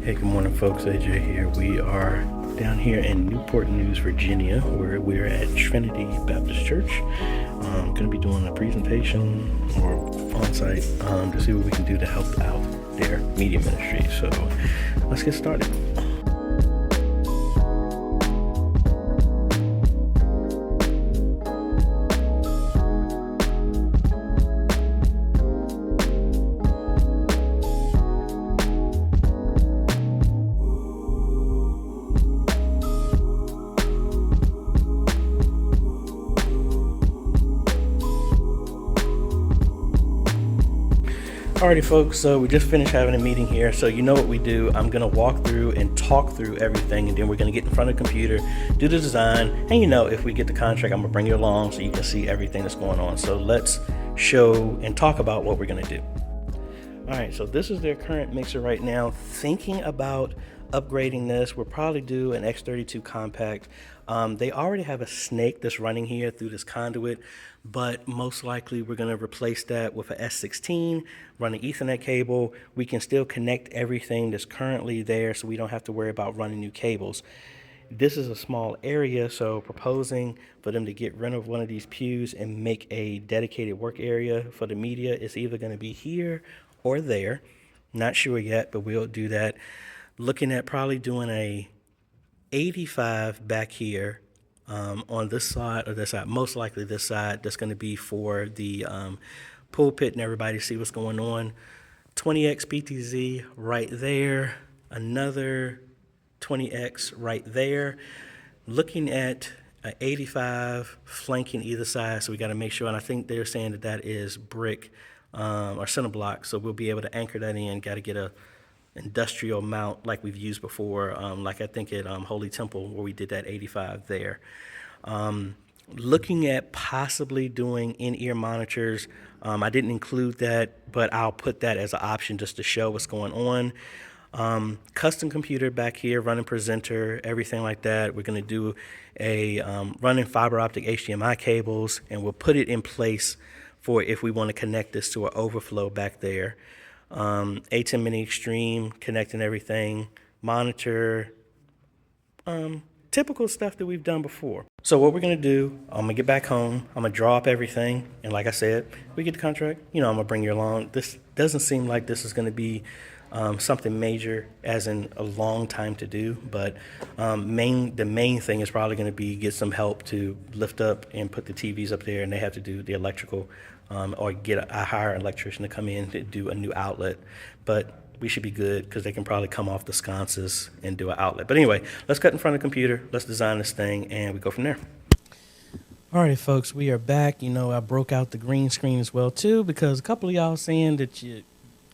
Hey, good morning, folks. AJ here. We are down here in Newport News, Virginia, where we're at Trinity Baptist Church. I'm going to be doing a presentation or on-site to see what we can do to help out their media ministry. So let's get started. Alrighty, folks, so we just finished having a meeting here, so you know what we do. I'm going to walk through and talk through everything, and then we're going to get in front of the computer, do the design, and if we get the contract, I'm going to bring you along so you can see everything that's going on. So let's show and talk about what we're going to do. Alright, so this is their current mixer right now. Thinking about upgrading this, we'll probably do an X32 compact. They already have a snake that's running here through this conduit, but most likely we're going to replace that with a S16, run an Ethernet cable. We can still connect everything that's currently there so we don't have to worry about running new cables. This is a small area, so proposing for them to get rid of one of these pews and make a dedicated work area for the media is either going to be here or there. Not sure yet, but we'll do that. Looking at probably doing a 85 back here on this side or this side, most likely this side. That's going to be for the pulpit and everybody see what's going on. 20x PTZ right there, another 20x right there. Looking at an 85 flanking either side, so we got to make sure, and I think they're saying that that is brick or center block, so we'll be able to anchor that in. Got to get a industrial mount like we've used before, like I think at Holy Temple where we did that 85 there. Looking at possibly doing in-ear monitors. I didn't include that, but I'll put that as an option just to show what's going on. Custom computer back here, running presenter, everything like that. We're going to do a running fiber optic HDMI cables, and we'll put it in place for if we want to connect this to an overflow back there. A10 Mini Extreme, connecting everything, monitor, typical stuff that we've done before. So what we're going to do, I'm going to get back home, I'm going to draw up everything, and like I said, we get the contract, I'm going to bring you along. This doesn't seem like this is going to be something major, as in a long time to do, but the main thing is probably going to be get some help to lift up and put the TVs up there, and they have to do the electrical, or get a hire electrician to come in to do a new outlet. But we should be good because they can probably come off the sconces and do an outlet. But anyway, let's cut in front of the computer, let's design this thing, and we go from there. All right, folks, we are back. I broke out the green screen as well too, because a couple of y'all saying that you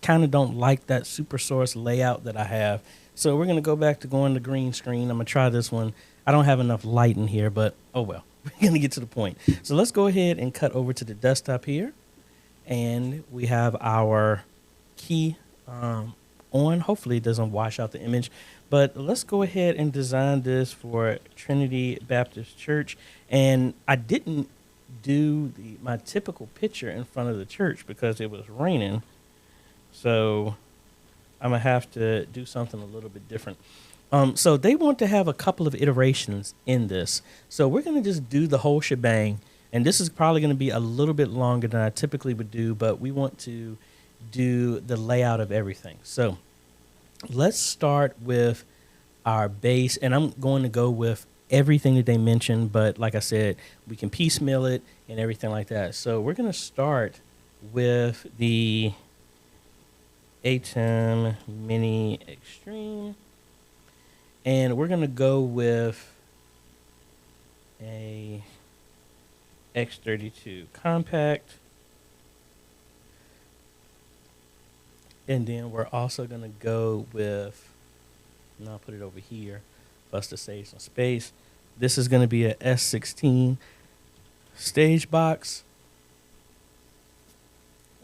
kind of don't like that super source layout that I have. So we're going to go back to going to green screen. I'm going to try this one. I don't have enough light in here, but oh well. We're going to get to the point. So let's go ahead and cut over to the desktop here. And we have our key on. Hopefully it doesn't wash out the image. But let's go ahead and design this for Trinity Baptist Church. And I didn't do my typical picture in front of the church because it was raining. So I'm going to have to do something a little bit different. So they want to have a couple of iterations in this. So we're going to just do the whole shebang. And this is probably going to be a little bit longer than I typically would do, but we want to do the layout of everything. So let's start with our base. And I'm going to go with everything that they mentioned. But like I said, we can piecemeal it and everything like that. So we're going to start with the A10 Mini Extreme. And we're going to go with a X32 compact. And then we're also going to go with, and I'll put it over here for us to save some space. This is going to be a S16 stage box.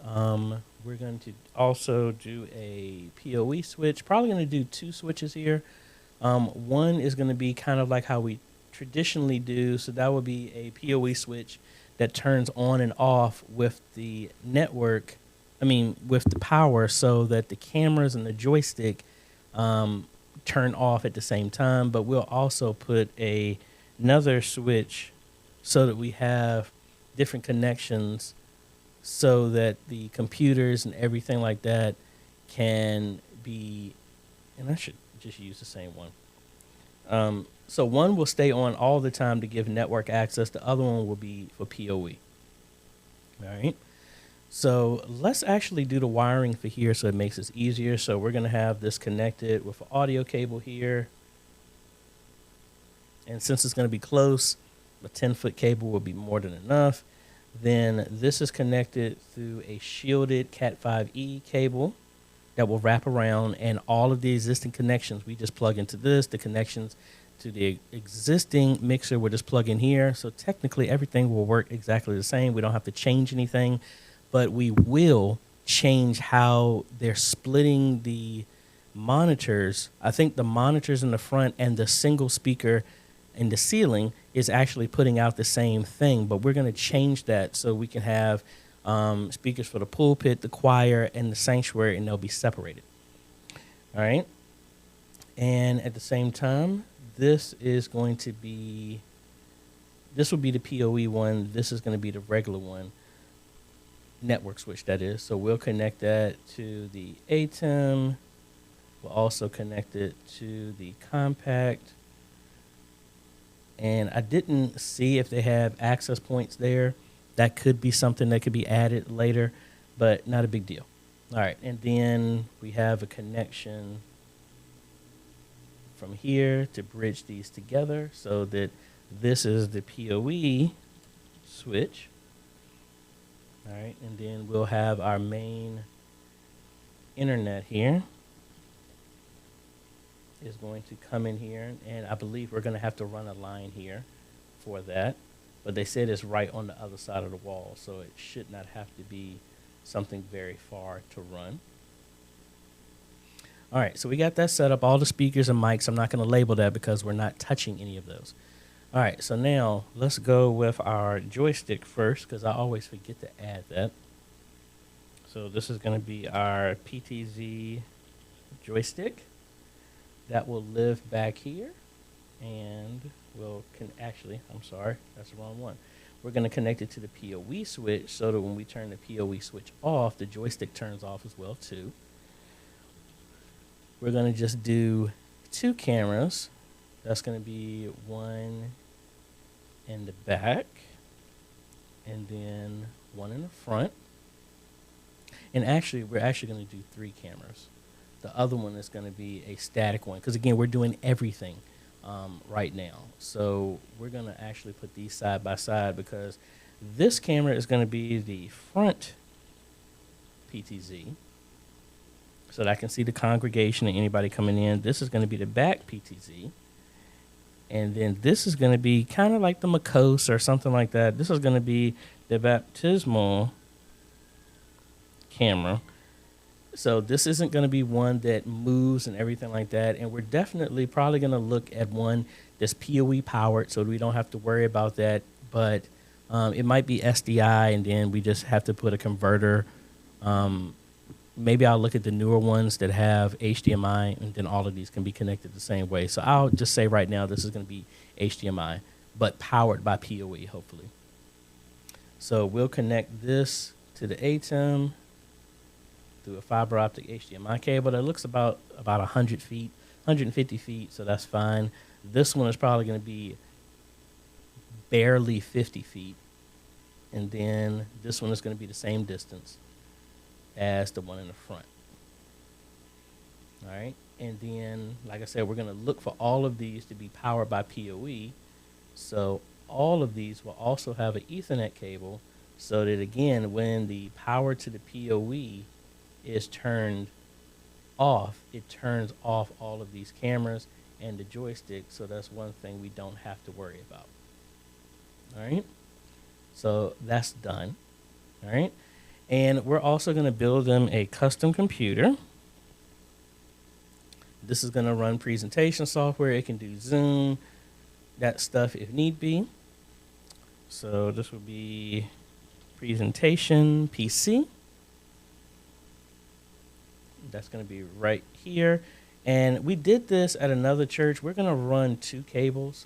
We're going to also do a PoE switch. Probably going to do two switches here. One is going to be kind of like how we traditionally do. So that would be a PoE switch that turns on and off with the network, with the power, so that the cameras and the joystick turn off at the same time, but we'll also put another switch so that we have different connections so that the computers and everything like that can be, and I should just use the same one. So one will stay on all the time to give network access. The other one will be for PoE. All right. So let's actually do the wiring for here so it makes it easier. So we're going to have this connected with an audio cable here. And since it's going to be close, a 10-foot cable will be more than enough. Then this is connected through a shielded Cat5e cable that will wrap around, and all of the existing connections, we just plug into this. The connections to the existing mixer will just plug in here. So technically everything will work exactly the same. We don't have to change anything, but we will change how they're splitting the monitors. I think the monitors in the front and the single speaker in the ceiling is actually putting out the same thing, but we're going to change that so we can have speakers for the pulpit, the choir, and the sanctuary, and they'll be separated. All right. And at the same time, this is going to be, this will be the PoE one. This is going to be the regular one, network switch, that is. So we'll connect that to the ATEM. We'll also connect it to the compact. And I didn't see if they have access points there. That could be something that could be added later, but not a big deal. All right, and then we have a connection from here to bridge these together so that this is the PoE switch. All right, and then we'll have our main internet here is going to come in here, and I believe we're going to have to run a line here for that. But they said it's right on the other side of the wall, so it should not have to be something very far to run. All right, so we got that set up, all the speakers and mics. I'm not going to label that because we're not touching any of those. All right, so now let's go with our joystick first because I always forget to add that. So this is going to be our PTZ joystick. That will live back here, and I'm sorry, that's the wrong one. We're going to connect it to the PoE switch so that when we turn the PoE switch off, the joystick turns off as well too. We're going to just do 2 cameras. That's going to be one in the back and then one in the front. And actually, we're actually going to do 3 cameras. The other one is going to be a static one because, again, we're doing everything right now. So we're going to actually put these side by side because this camera is going to be the front PTZ so that I can see the congregation and anybody coming in. This is going to be the back PTZ. And then this is going to be kind of like the Makos or something like that. This is going to be the baptismal camera. So this isn't going to be one that moves and everything like that. And we're definitely probably going to look at one that's PoE powered so we don't have to worry about that. But it might be SDI, and then we just have to put a converter. Maybe I'll look at the newer ones that have HDMI, and then all of these can be connected the same way. So I'll just say right now this is going to be HDMI, but powered by PoE, hopefully. So we'll connect this to the ATEM through a fiber optic HDMI cable that looks about 100 feet, 150 feet, so that's fine. This one is probably going to be barely 50 feet. And then this one is going to be the same distance as the one in the front. All right. And then, like I said, we're going to look for all of these to be powered by PoE. So all of these will also have an Ethernet cable so that, again, when the power to the PoE is turned off, it turns off all of these cameras and the joystick. So that's one thing we don't have to worry about. All right. So that's done. All right. And we're also going to build them a custom computer. This is going to run presentation software. It can do Zoom, that stuff if need be. So this will be presentation PC. That's going to be right here. And we did this at another church. We're going to run 2 cables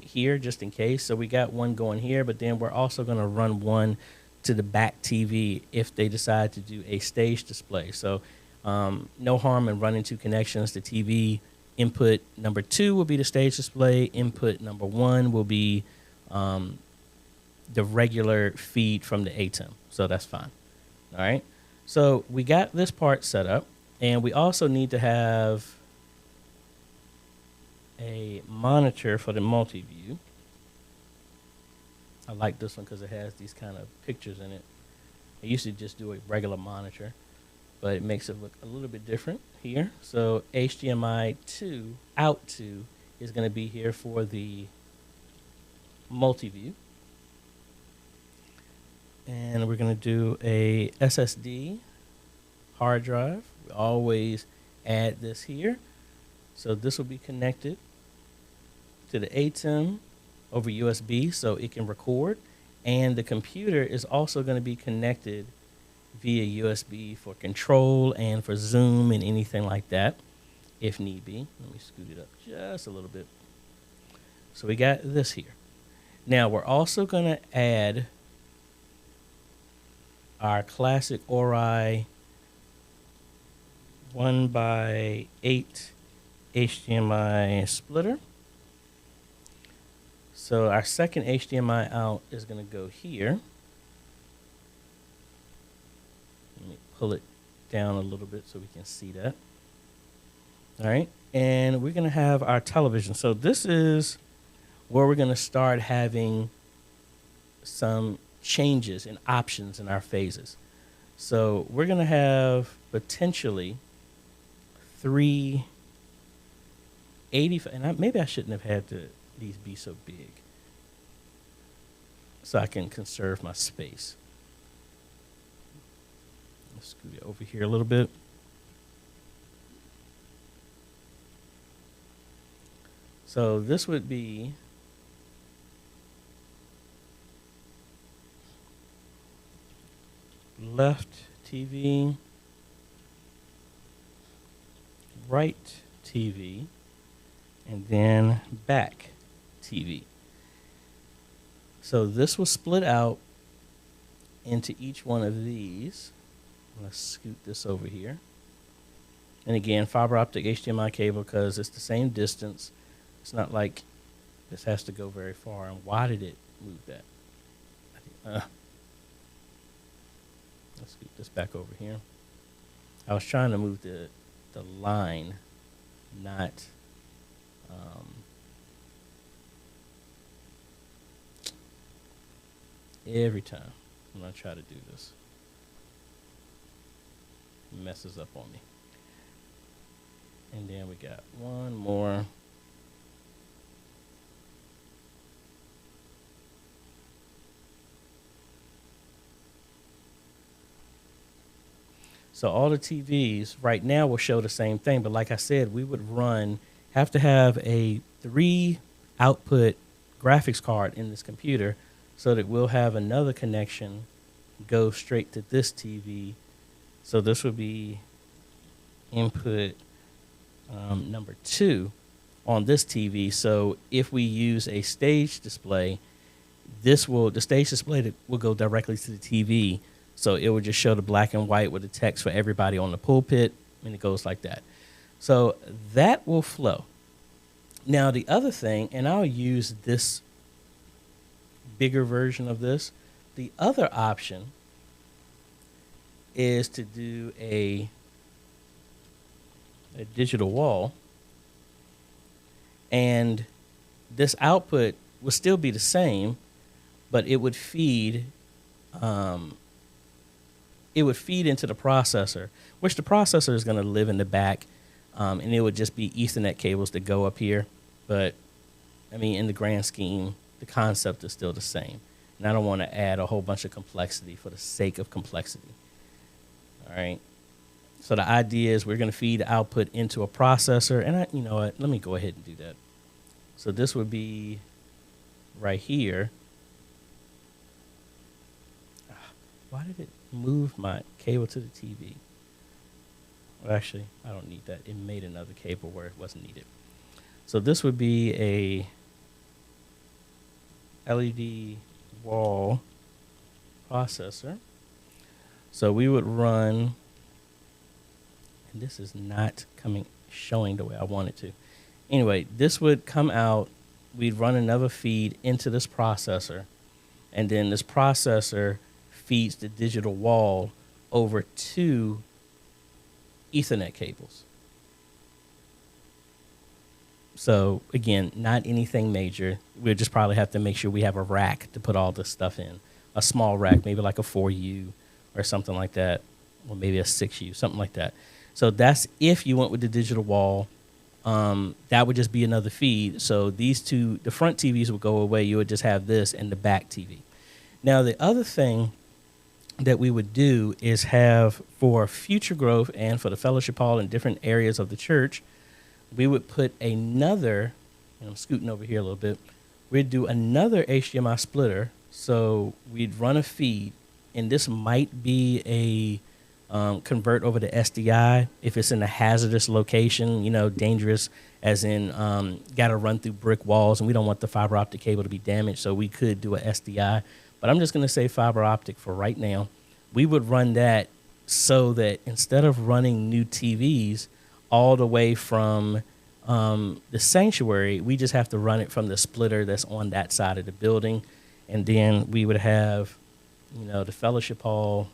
here just in case. So we got one going here, but then we're also going to run one to the back TV if they decide to do a stage display. So no harm in running 2 connections. The TV input number 2 will be the stage display. Input number 1 will be the regular feed from the ATEM. So that's fine. All right. So we got this part set up, and we also need to have a monitor for the multi-view. I like this one because it has these kind of pictures in it. I used to just do a regular monitor, but it makes it look a little bit different here. So HDMI 2 out 2 is going to be here for the multi-view. And we're going to do a SSD hard drive. We always add this here. So this will be connected to the ATEM over USB so it can record. And the computer is also going to be connected via USB for control and for Zoom and anything like that, if need be. Let me scoot it up just a little bit. So we got this here. Now we're also going to add our classic Ori 1x8 HDMI splitter. So our second HDMI out is going to go here. Let me pull it down a little bit so we can see that. All right. And we're going to have our television. So this is where we're going to start having some changes and options in our phases. So we're going to have potentially 3 85, and maybe I shouldn't have had these be so big, so I can conserve my space. Let's scoot it over here a little bit. So this would be left TV, right TV, and then back TV. So this will split out into each one of these. Let's scoot this over here. And again, fiber optic HDMI cable because it's the same distance. It's not like this has to go very far. And why did it move that? Let's scoot this back over here. I was trying to move the line, not every time when I try to do this, it messes up on me. And then we got one more. So all the TVs right now will show the same thing, but like I said, we would have to have a 3 output graphics card in this computer so that we'll have another connection go straight to this TV. So this would be input number 2 on this TV. So if we use a stage display, the stage display will go directly to the TV. So it would just show the black and white with the text for everybody on the pulpit, and it goes like that. So that will flow. Now the other thing, and I'll use this bigger version of this, the other option is to do a digital wall, and this output will still be the same, but it would feed into the processor, which the processor is going to live in the back, and it would just be Ethernet cables that go up here. But, I mean, in the grand scheme, the concept is still the same. And I don't want to add a whole bunch of complexity for the sake of complexity. All right? So the idea is we're going to feed the output into a processor. And you know what? Let me go ahead and do that. So this would be right here. Why did it move my cable to the TV? Well, actually, I don't need that. It made another cable where it wasn't needed. So this would be a LED wall processor. So we would run, and this is not showing the way I want it to. Anyway, this would come out, we'd run another feed into this processor, and then this processor feeds the digital wall over 2 Ethernet cables. So again, not anything major. We'll just probably have to make sure we have a rack to put all this stuff in. A small rack, maybe like a 4U or something like that, or maybe a 6U, something like that. So that's if you went with the digital wall. That would just be another feed. So these two, the front TVs would go away. You would just have this and the back TV. Now, the other thing that we would do is have, for future growth and for the fellowship hall in different areas of the church, we would put another, and I'm scooting over here a little bit, we'd do another HDMI splitter. So we'd run a feed, and this might be a convert over to SDI if it's in a hazardous location, dangerous as in got to run through brick walls, and we don't want the fiber optic cable to be damaged, so we could do a SDI. But I'm just going to say fiber optic for right now. We would run that so that instead of running new TVs all the way from the sanctuary, we just have to run it from the splitter that's on that side of the building. And then we would have, the fellowship hall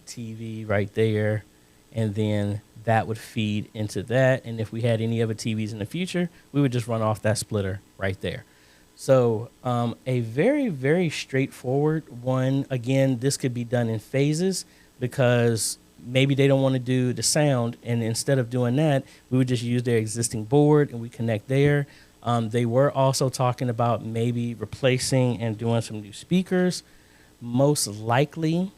TV right there. And then that would feed into that. And if we had any other TVs in the future, we would just run off that splitter right there. So a very, very straightforward one. Again, this could be done in phases because maybe they don't want to do the sound. And instead of doing that, we would just use their existing board and we connect there. They were also talking about maybe replacing and doing some new speakers. Most likely,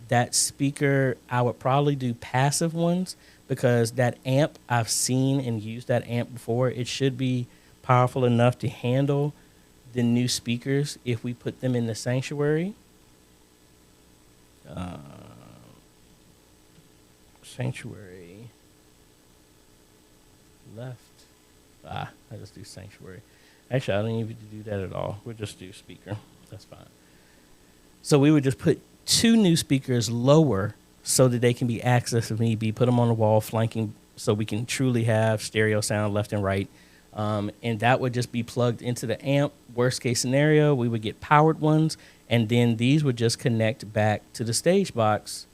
that speaker, I would probably do passive ones because that amp, I've seen and used that amp before. It should be powerful enough to handle the new speakers if we put them in the sanctuary. Sanctuary left. I just do sanctuary. Actually, I don't even do that at all. We'll just do speaker. That's fine. So we would just put 2 new speakers lower so that they can be accessed if need be. Put them on the wall flanking so we can truly have stereo sound left and right. And that would just be plugged into the amp. Worst case scenario, we would get powered ones. And then these would just connect back to the stage box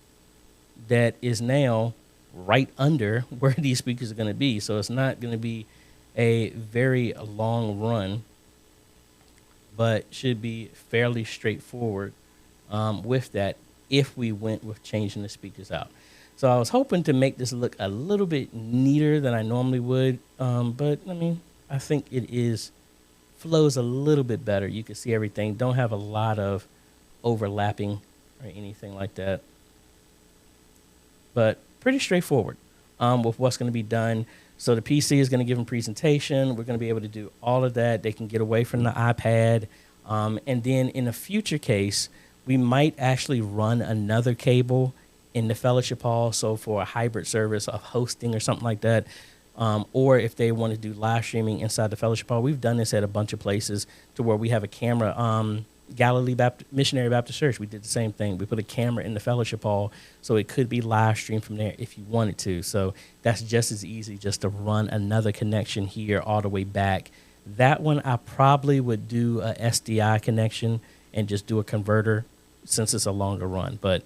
that is now right under where these speakers are going to be. So it's not going to be a very long run, but should be fairly straightforward with that if we went with changing the speakers out. So I was hoping to make this look a little bit neater than I normally would, but I think it flows a little bit better. You can see everything. Don't have a lot of overlapping or anything like that. But pretty straightforward with what's going to be done. So the PC is going to give them presentation. We're going to be able to do all of that. They can get away from the iPad. And then in a future case, we might actually run another cable in the fellowship hall. So for a hybrid service of hosting or something like that. Or if they want to do live streaming inside the fellowship hall. We've done this at a bunch of places to where we have a camera. Galilee Missionary Baptist Church, we did the same thing. We put a camera in the fellowship hall so it could be live streamed from there if you wanted to. So that's just as easy just to run another connection here all the way back. That one I probably would do a SDI connection and just do a converter since it's a longer run, but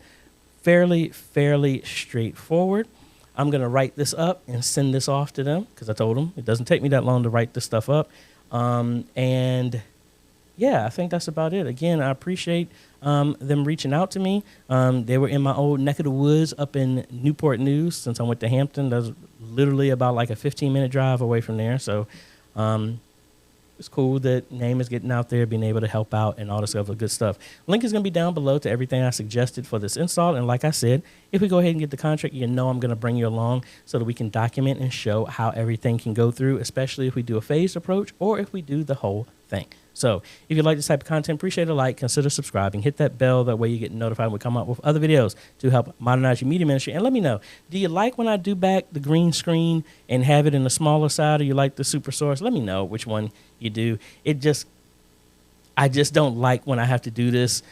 fairly straightforward. I'm going to write this up and send this off to them because I told them it doesn't take me that long to write this stuff up. And yeah, I think that's about it. Again, I appreciate them reaching out to me. They were in my old neck of the woods up in Newport News since I went to Hampton. That's literally about like a 15-minute drive away from there. So it's cool that Name is getting out there, being able to help out and all this other good stuff. Link is going to be down below to everything I suggested for this install. And like I said, if we go ahead and get the contract, I'm going to bring you along so that we can document and show how everything can go through, especially if we do a phased approach or if we do the whole thing. So if you like this type of content, appreciate a like, consider subscribing, hit that bell. That way you get notified when we come out with other videos to help modernize your media ministry. And let me know, do you like when I do back the green screen and have it in the smaller side, or you like the super source? Let me know which one you do. I just don't like when I have to do this,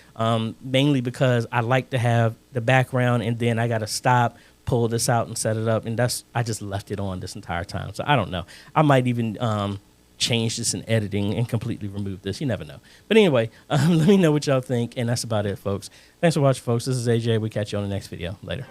mainly because I like to have the background and then I got to stop, pull this out and set it up. And I just left it on this entire time. So I don't know. I might even change this in editing and completely remove this. You never know. But anyway, let me know what y'all think. And that's about it, folks. Thanks for watching, folks. This is AJ. We catch you on the next video. Later.